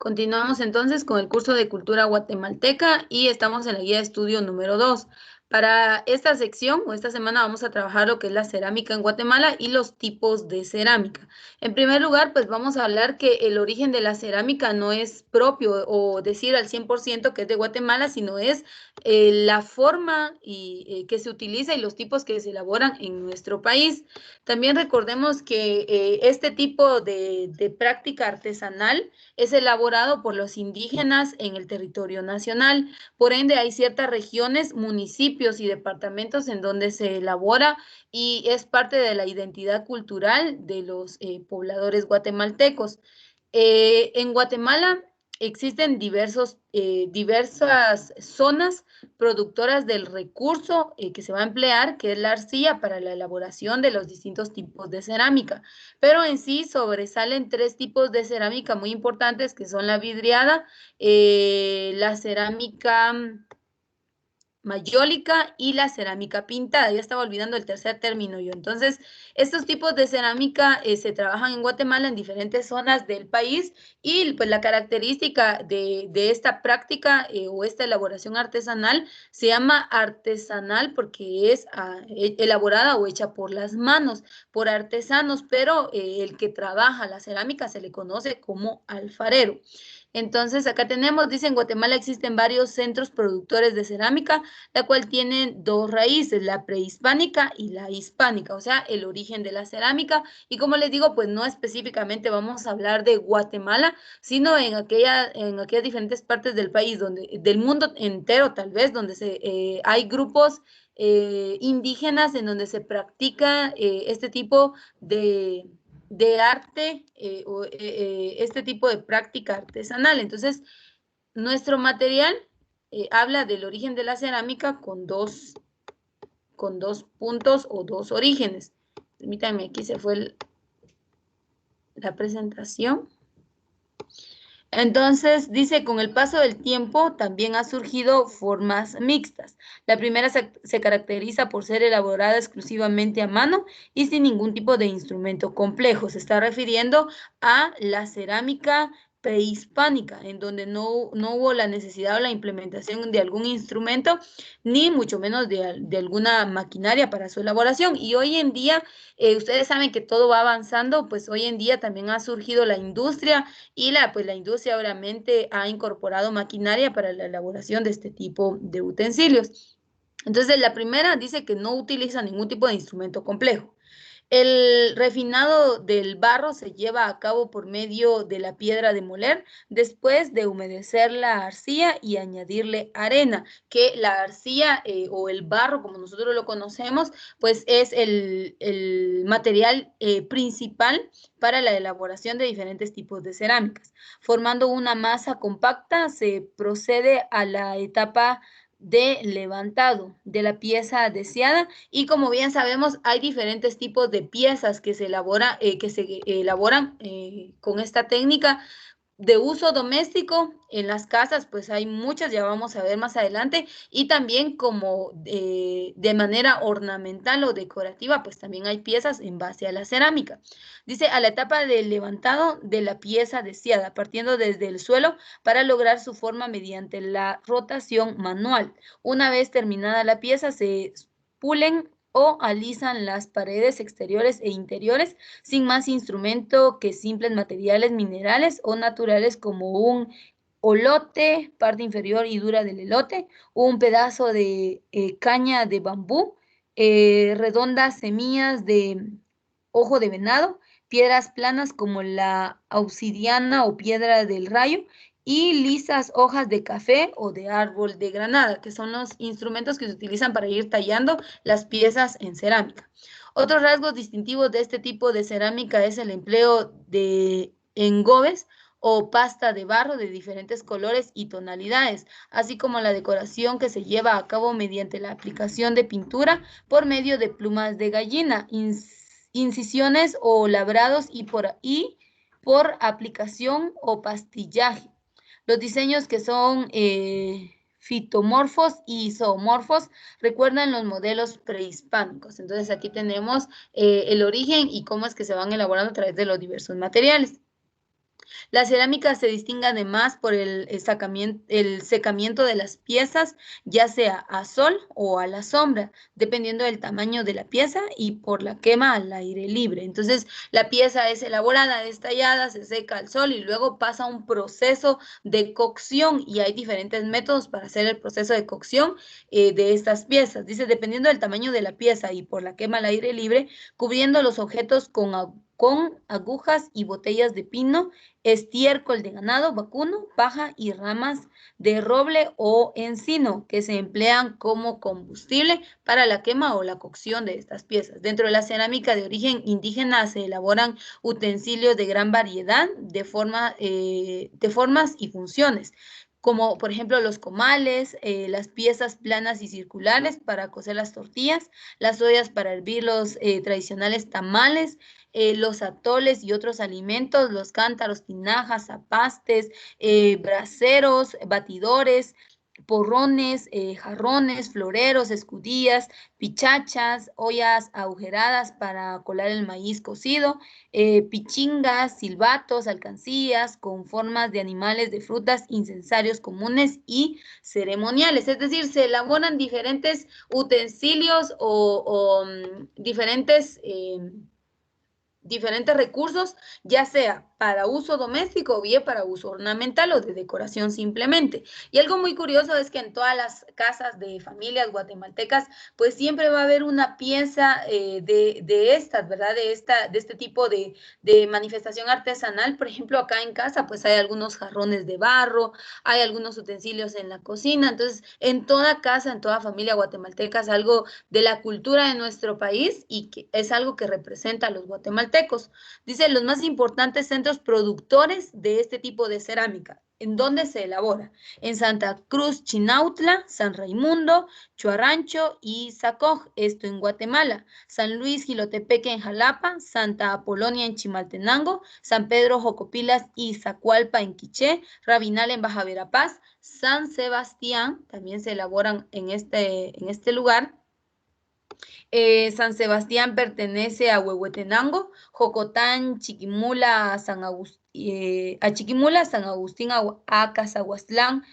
Continuamos entonces con el curso de cultura guatemalteca y estamos en la guía de estudio número 2. Para esta sección o esta semana vamos a trabajar lo que es la cerámica en Guatemala y los tipos de cerámica. En primer lugar, pues vamos a hablar que el origen de la cerámica no es propio o decir al 100% que es de Guatemala, sino es la forma que se utiliza y los tipos que se elaboran en nuestro país. También recordemos que este tipo de práctica artesanal es elaborado por los indígenas en el territorio nacional. Por ende, hay ciertas regiones, municipios y departamentos en donde se elabora y es parte de la identidad cultural de los pobladores guatemaltecos. En Guatemala existen diversas zonas productoras del recurso que se va a emplear, que es la arcilla, para la elaboración de los distintos tipos de cerámica. Pero en sí sobresalen tres tipos de cerámica muy importantes, que son la vidriada, la cerámica mayólica y la cerámica pintada. Ya estaba olvidando el tercer término yo. Entonces, estos tipos de cerámica se trabajan en Guatemala en diferentes zonas del país y pues la característica de esta práctica o esta elaboración artesanal se llama artesanal porque es elaborada o hecha por las manos, por artesanos, pero el que trabaja la cerámica se le conoce como alfarero. Entonces, acá tenemos, dice, en Guatemala existen varios centros productores de cerámica, la cual tiene dos raíces, la prehispánica y la hispánica, o sea, el origen de la cerámica. Y como les digo, pues no específicamente vamos a hablar de Guatemala, sino en aquellas diferentes partes del país, del mundo entero tal vez, donde hay grupos indígenas en donde se practica este tipo de arte este tipo de práctica artesanal. Entonces, nuestro material habla del origen de la cerámica con dos puntos o dos orígenes. Permítanme, aquí se fue la presentación. Entonces, dice, con el paso del tiempo también ha surgido formas mixtas. La primera se caracteriza por ser elaborada exclusivamente a mano y sin ningún tipo de instrumento complejo. Se está refiriendo a la cerámica prehispánica, en donde no hubo la necesidad o la implementación de algún instrumento, ni mucho menos de alguna maquinaria para su elaboración. Y hoy en día, ustedes saben que todo va avanzando, pues hoy en día también ha surgido la industria y la industria obviamente ha incorporado maquinaria para la elaboración de este tipo de utensilios. Entonces, la primera dice que no utiliza ningún tipo de instrumento complejo. El refinado del barro se lleva a cabo por medio de la piedra de moler, después de humedecer la arcilla y añadirle arena, que la arcilla o el barro, como nosotros lo conocemos, pues es el material principal para la elaboración de diferentes tipos de cerámicas. Formando una masa compacta, se procede a la etapa de levantado de la pieza deseada y como bien sabemos hay diferentes tipos de piezas que se elaboran con esta técnica de uso doméstico en las casas, pues hay muchas, ya vamos a ver más adelante, y también como de manera ornamental o decorativa, pues también hay piezas en base a la cerámica. Dice, a la etapa del levantado de la pieza deseada, partiendo desde el suelo para lograr su forma mediante la rotación manual. Una vez terminada la pieza, se pulen o alisan las paredes exteriores e interiores sin más instrumento que simples materiales minerales o naturales como un olote, parte inferior y dura del elote, un pedazo de caña de bambú, redondas semillas de ojo de venado, piedras planas como la obsidiana o piedra del rayo y lisas hojas de café o de árbol de granada, que son los instrumentos que se utilizan para ir tallando las piezas en cerámica. Otros rasgos distintivos de este tipo de cerámica es el empleo de engobes o pasta de barro de diferentes colores y tonalidades, así como la decoración que se lleva a cabo mediante la aplicación de pintura por medio de plumas de gallina, incisiones o labrados y por aplicación o pastillaje. Los diseños que son fitomorfos y zoomorfos recuerdan los modelos prehispánicos. Entonces aquí tenemos el origen y cómo es que se van elaborando a través de los diversos materiales. La cerámica se distingue además por el secamiento de las piezas, ya sea a sol o a la sombra, dependiendo del tamaño de la pieza y por la quema al aire libre. Entonces, la pieza es elaborada, es tallada, se seca al sol y luego pasa a un proceso de cocción y hay diferentes métodos para hacer el proceso de cocción de estas piezas. Dice, dependiendo del tamaño de la pieza y por la quema al aire libre, cubriendo los objetos con agujas y botellas de pino, estiércol de ganado, vacuno, paja y ramas de roble o encino que se emplean como combustible para la quema o la cocción de estas piezas. Dentro de la cerámica de origen indígena se elaboran utensilios de gran variedad de formas y funciones, como por ejemplo los comales, las piezas planas y circulares para cocer las tortillas, las ollas para hervir los tradicionales tamales, los atoles y otros alimentos, los cántaros, tinajas, zapastes, braseros, batidores, porrones, jarrones, floreros, escudillas, pichachas, ollas agujeradas para colar el maíz cocido, pichingas, silbatos, alcancías con formas de animales, de frutas, incensarios comunes y ceremoniales. Es decir, se elaboran diferentes utensilios o diferentes recursos, ya sea para uso doméstico o bien para uso ornamental o de decoración simplemente. Y algo muy curioso es que en todas las casas de familias guatemaltecas, pues siempre va a haber una pieza de estas, ¿verdad? De este tipo de manifestación artesanal. Por ejemplo, acá en casa, pues hay algunos jarrones de barro, hay algunos utensilios en la cocina. Entonces, en toda casa, en toda familia guatemalteca es algo de la cultura de nuestro país y que es algo que representa a los guatemaltecos. Dice, los más importantes centros productores de este tipo de cerámica. ¿En dónde se elabora? En Santa Cruz, Chinautla, San Raimundo, Chuarrancho y Sacoj, esto en Guatemala. San Luis, Jilotepeque en Jalapa, Santa Apolonia en Chimaltenango, San Pedro, Jocopilas y Zacualpa en Quiché, Rabinal en Baja Verapaz, San Sebastián, también se elaboran en este lugar. San Sebastián pertenece a Huehuetenango, Jocotán, Chiquimula, a Chiquimula, San Agustín, a Cazahuastlán,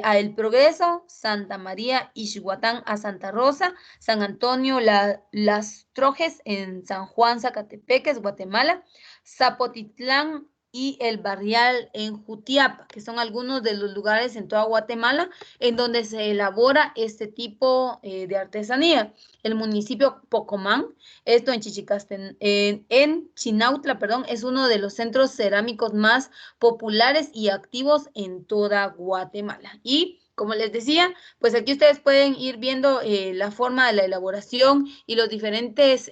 a El Progreso, Santa María, Ixhuatán, a Santa Rosa, San Antonio, Las Trojes en San Juan, Zacatepeques, Guatemala, Zapotitlán y El Barrial en Jutiapa, que son algunos de los lugares en toda Guatemala en donde se elabora este tipo de artesanía. El municipio Pocomán, esto en Chichicasten, en Chinautla, perdón, es uno de los centros cerámicos más populares y activos en toda Guatemala. Y como les decía, pues aquí ustedes pueden ir viendo la forma de la elaboración y los diferentes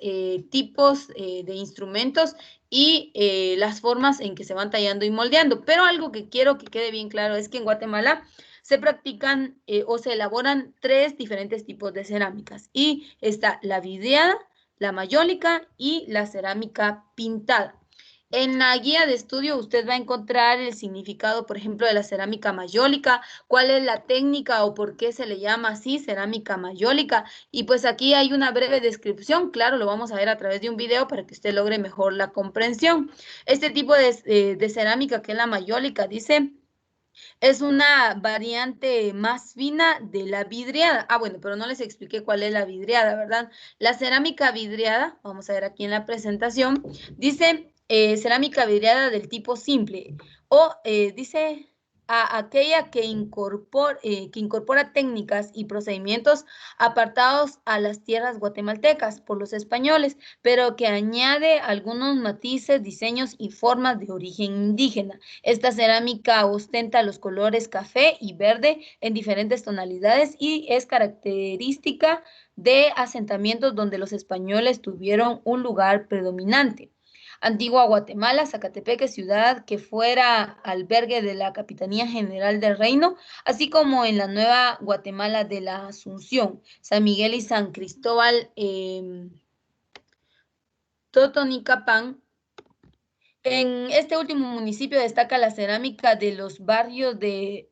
tipos de instrumentos y las formas en que se van tallando y moldeando. Pero algo que quiero que quede bien claro es que en Guatemala se practican o se elaboran tres diferentes tipos de cerámicas y está la vidriada, la mayólica y la cerámica pintada. En la guía de estudio usted va a encontrar el significado, por ejemplo, de la cerámica mayólica, cuál es la técnica o por qué se le llama así cerámica mayólica. Y pues aquí hay una breve descripción, claro, lo vamos a ver a través de un video para que usted logre mejor la comprensión. Este tipo de cerámica que es la mayólica, dice, es una variante más fina de la vidriada. Ah, bueno, pero no les expliqué cuál es la vidriada, ¿verdad? La cerámica vidriada, vamos a ver aquí en la presentación, dice cerámica vidriada del tipo simple o dice a aquella que incorpora técnicas y procedimientos apartados a las tierras guatemaltecas por los españoles, pero que añade algunos matices, diseños y formas de origen indígena. Esta cerámica ostenta los colores café y verde en diferentes tonalidades y es característica de asentamientos donde los españoles tuvieron un lugar predominante. Antigua Guatemala, Zacatepeque, ciudad que fuera albergue de la Capitanía General del Reino, así como en la Nueva Guatemala de la Asunción, San Miguel y San Cristóbal, Totonicapán. En este último municipio destaca la cerámica de los barrios de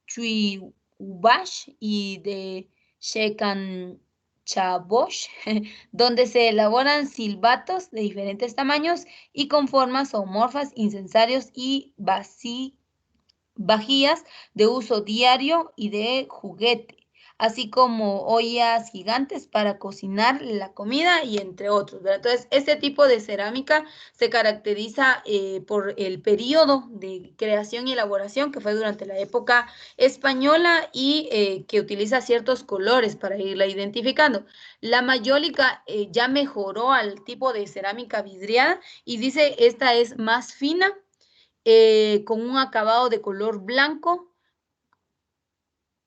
Chuihuash y de Checan, chabosh, donde se elaboran silbatos de diferentes tamaños y con formas zoomorfas, incensarios y vajillas de uso diario y de juguete, así como ollas gigantes para cocinar la comida y entre otros, ¿verdad? Entonces, este tipo de cerámica se caracteriza por el periodo de creación y elaboración que fue durante la época española y que utiliza ciertos colores para irla identificando. La mayólica ya mejoró al tipo de cerámica vidriada y dice esta es más fina con un acabado de color blanco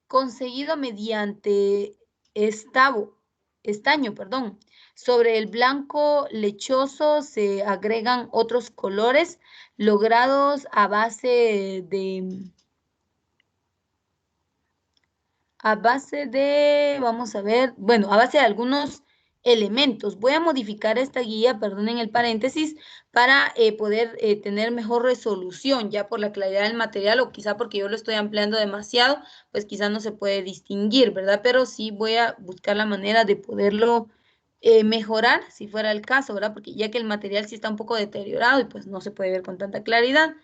conseguido mediante estaño, perdón. Sobre el blanco lechoso se agregan otros colores logrados vamos a ver, bueno, a base de algunos elementos. Voy a modificar esta guía, perdonen el paréntesis, para poder tener mejor resolución, ya por la claridad del material o quizá porque yo lo estoy ampliando demasiado, pues quizá no se puede distinguir, ¿verdad? Pero sí voy a buscar la manera de poderlo mejorar, si fuera el caso, ¿verdad? Porque ya que el material sí está un poco deteriorado y pues no se puede ver con tanta claridad.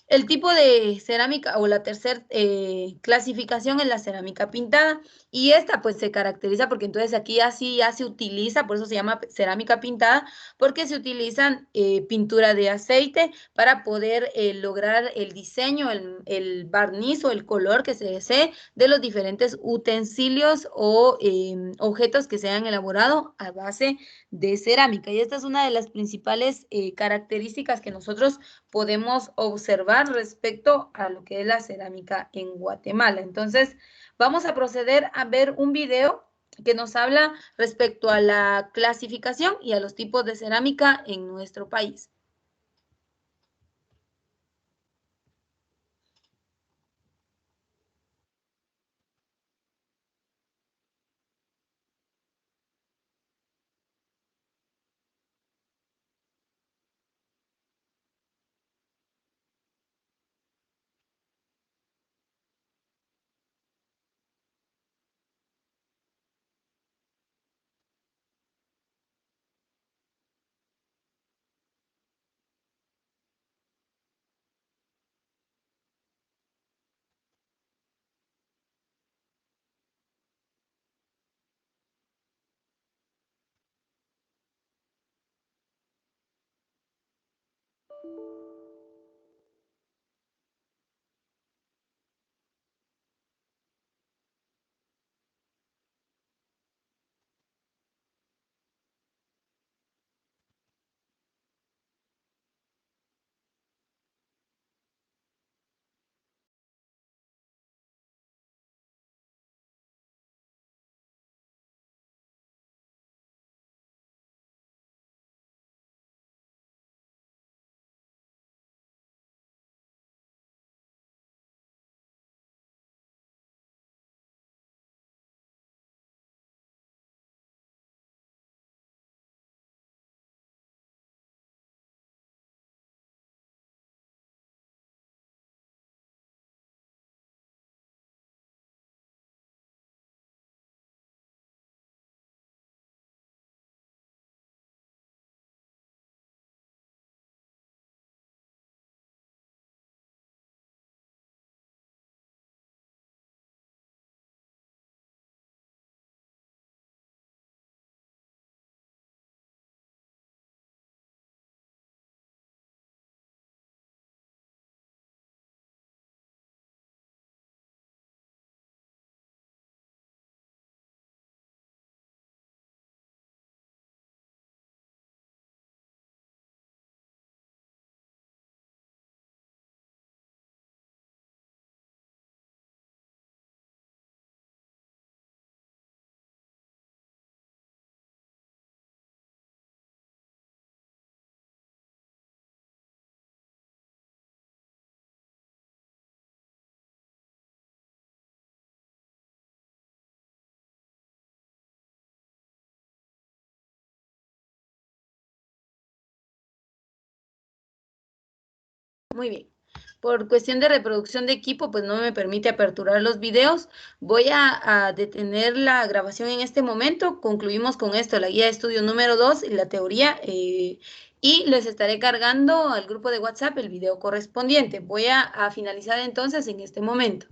El tipo de cerámica o la tercera clasificación es la cerámica pintada y esta pues se caracteriza porque entonces aquí así ya se utiliza, por eso se llama cerámica pintada, porque se utilizan pintura de aceite para poder lograr el diseño, el barniz o el color que se desee de los diferentes utensilios o objetos que se han elaborado a base de cerámica. Y esta es una de las principales características que nosotros podemos observar respecto a lo que es la cerámica en Guatemala. Entonces, vamos a proceder a ver un video que nos habla respecto a la clasificación y a los tipos de cerámica en nuestro país. Muy bien. Por cuestión de reproducción de equipo, pues no me permite aperturar los videos. Voy a detener la grabación en este momento. Concluimos con esto, la guía de estudio número 2 y la teoría. Y les estaré cargando al grupo de WhatsApp el video correspondiente. Voy a finalizar entonces en este momento.